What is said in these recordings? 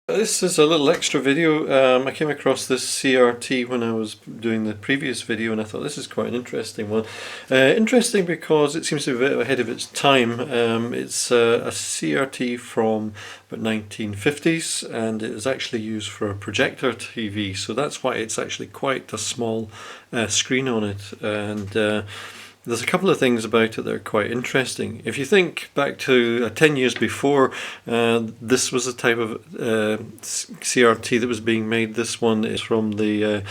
This is a little extra video. I came across this CRT when I was doing the previous video, and I thought this is quite an interesting one. Interesting because it seems to be a bit ahead of its time. It's a CRT from about 1950s, and it is actually used for a projector TV, so that's why it's actually quite a small screen on it. And there's a couple of things about it that are quite interesting. If you think back to 10 years before, this was the type of CRT that was being made. This one is from the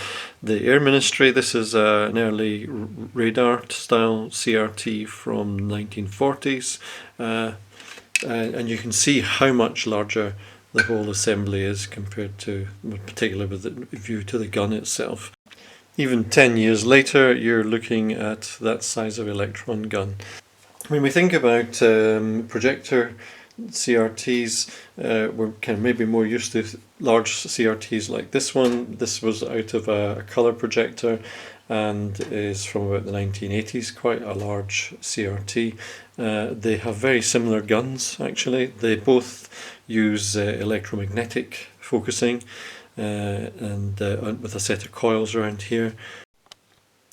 Air Ministry. This is an early radar style CRT from 1940s. And you can see how much larger the whole assembly is compared to, particularly with the view to the gun itself. Even 10 years later, you're looking at that size of electron gun. When we think about projector CRTs, we're kind of maybe more used to large CRTs like this one. This was out of a colour projector and is from about the 1980s, quite a large CRT. They have very similar guns, actually. They both use electromagnetic focusing. And with a set of coils around here.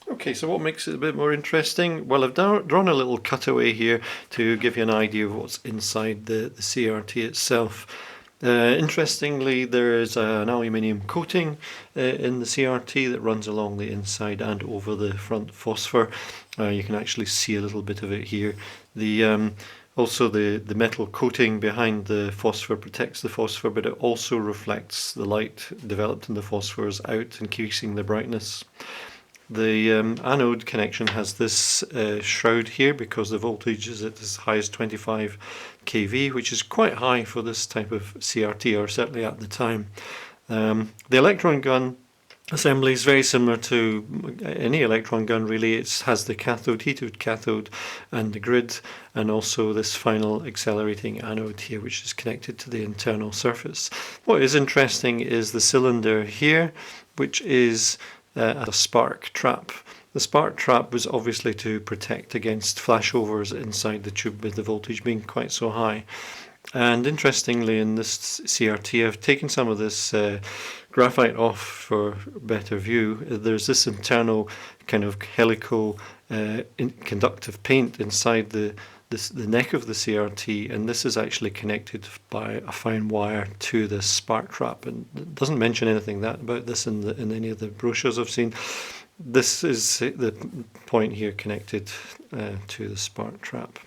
Okay, so what makes it a bit more interesting? Well, I've drawn a little cutaway here to give you an idea of what's inside the CRT itself. Interestingly, there is an aluminium coating in the CRT that runs along the inside and over the front phosphor. You can actually see a little bit of it here. Also, the metal coating behind the phosphor protects the phosphor, but it also reflects the light developed in the phosphors out, increasing the brightness. The anode connection has this shroud here because the voltage is at as high as 25 kV, which is quite high for this type of CRT, or certainly at the time. The electron gun assembly is very similar to any electron gun, really. It has the cathode, heated cathode, and the grid, and also this final accelerating anode here, which is connected to the internal surface. What is interesting is the cylinder here, which is a spark trap. The spark trap was obviously to protect against flashovers inside the tube with the voltage being quite so high. And interestingly, in this CRT, I've taken some of this graphite off for better view. There's this internal kind of helical conductive paint inside the neck of the CRT, and this is actually connected by a fine wire to this spark trap. And it doesn't mention anything about this in any of the brochures I've seen. This is the point here connected to the spark trap.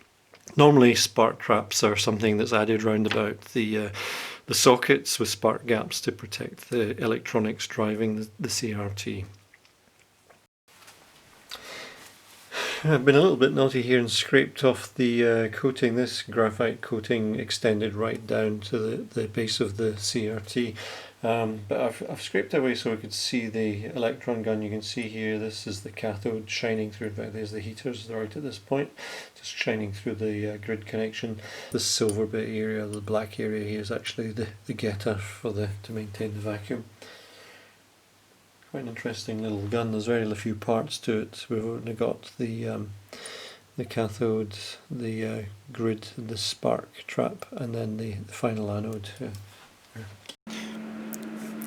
Normally, spark traps are something that's added round about the sockets with spark gaps to protect the electronics driving the CRT. I've been a little bit naughty here and scraped off the coating. This graphite coating extended right down to the base of the CRT. But I've scraped away so we could see the electron gun. You can see here, this is the cathode shining through. In fact, there's the heaters right at this point, just shining through the grid connection. This silver bit area, the black area here, is actually the getter to maintain the vacuum. Quite an interesting little gun. There's very few parts to it. We've only got the cathode, the grid, the spark trap, and then the final anode.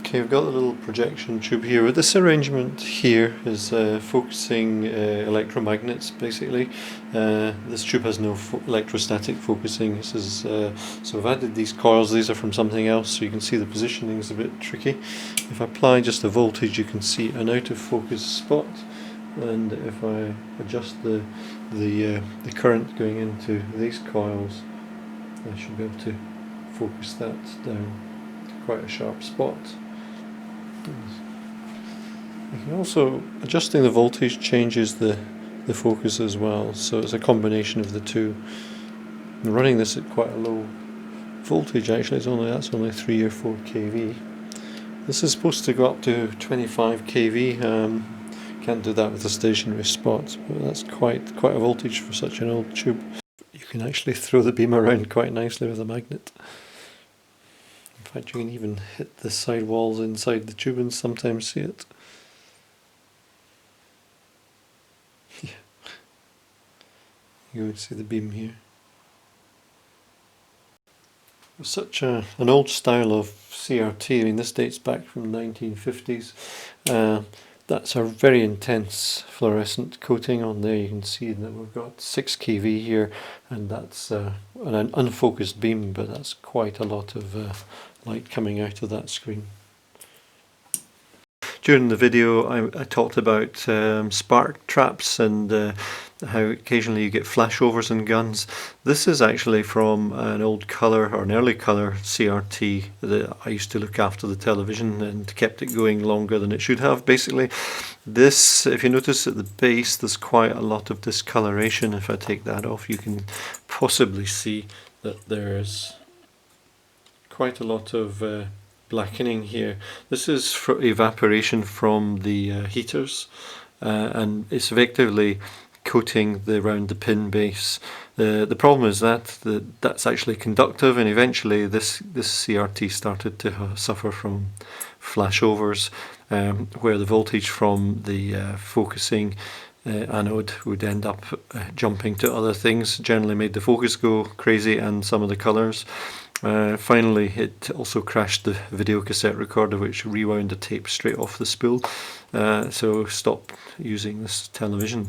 Okay, we've got a little projection tube here. This arrangement here is focusing electromagnets, basically. This tube has no electrostatic focusing. This is so I've added these coils. These are from something else, so you can see the positioning is a bit tricky. If I apply just the voltage, you can see an out of focus spot, and if I adjust the current going into these coils, I should be able to focus that down to quite a sharp spot. You can also, adjusting the voltage changes the focus as well, so it's a combination of the two. I'm running this at quite a low voltage actually, that's only 3 or 4 kV. This is supposed to go up to 25 kV. Can't do that with a stationary spot, but that's quite a voltage for such an old tube. You can actually throw the beam around quite nicely with a magnet. In fact, you can even hit the side walls inside the tube and sometimes see it. Yeah. You can see the beam here. Such an old style of CRT. I mean, this dates back from the 1950s. That's a very intense fluorescent coating on there. You can see that we've got 6 kV here, and that's an unfocused beam, but that's quite a lot of light coming out of that screen. During the video I talked about spark traps and how occasionally you get flashovers in guns. This is actually from an old colour, or an early colour CRT that I used to look after the television and kept it going longer than it should have. Basically this, if you notice at the base, there's quite a lot of discoloration. If I take that off, you can possibly see that there's quite a lot of blackening here. This is for evaporation from the heaters, and it's effectively coating around the pin base. The problem is that that's actually conductive, and eventually this CRT started to suffer from flashovers, where the voltage from the focusing anode would end up jumping to other things, generally made the focus go crazy and some of the colours. Finally, it also crashed the video cassette recorder, which rewound the tape straight off the spool, so stopped using this television.